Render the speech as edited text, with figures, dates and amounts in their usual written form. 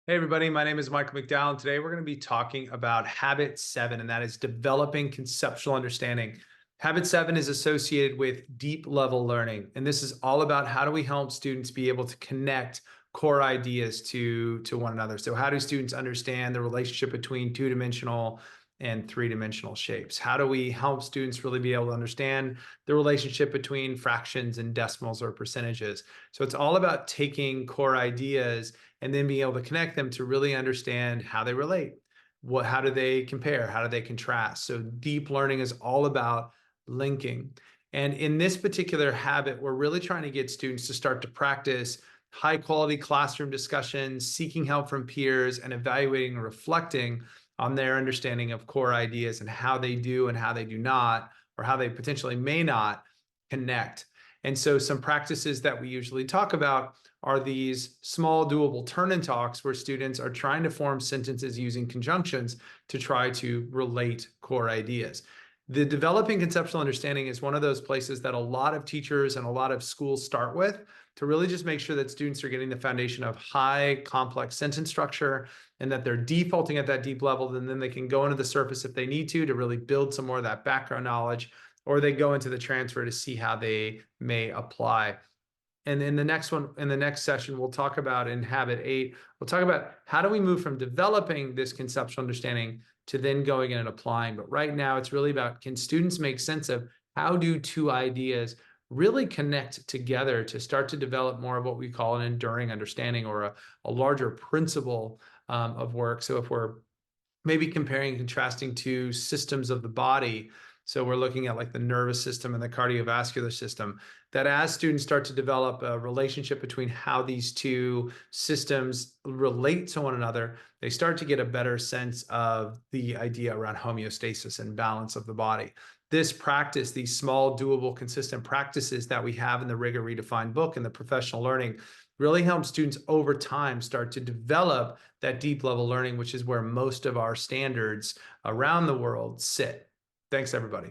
Hey everybody, my name is Michael McDowell, and today we're going to be talking about habit 7, and that is developing conceptual understanding. Habit 7 is associated with deep level learning, and this is all about how do we help students be able to connect core ideas to one another. So how do students understand the relationship between two-dimensional and three-dimensional shapes? How do we help students really be able to understand the relationship between fractions and decimals or percentages? So it's all about taking core ideas and then being able to connect them to really understand how they relate. How do they compare? How do they contrast? So deep learning is all about linking. And in this particular habit, we're really trying to get students to start to practice high quality classroom discussions, seeking help from peers, and evaluating and reflecting on their understanding of core ideas and how they do and how they do not, or how they potentially may not connect. And so some practices that we usually talk about are these small doable turn-in talks where students are trying to form sentences using conjunctions to try to relate core ideas. The developing conceptual understanding is one of those places that a lot of teachers and a lot of schools start with to really just make sure that students are getting the foundation of high complex sentence structure and that they're defaulting at that deep level, and then they can go into the surface if they need to really build some more of that background knowledge, or they go into the transfer to see how they may apply. And in the next one, in the next session, we'll talk about in habit 8, we'll talk about how do we move from developing this conceptual understanding to then going in and applying. But right now, it's really about, can students make sense of how do two ideas really connect together to start to develop more of what we call an enduring understanding, or a larger principle of work. So if we're maybe comparing and contrasting two systems of the body. So we're looking at like the nervous system and the cardiovascular system, that as students start to develop a relationship between how these two systems relate to one another, they start to get a better sense of the idea around homeostasis and balance of the body. This practice, these small, doable, consistent practices that we have in the Rigor Redefined book and the professional learning, really helps students over time start to develop that deep level learning, which is where most of our standards around the world sit. Thanks, everybody.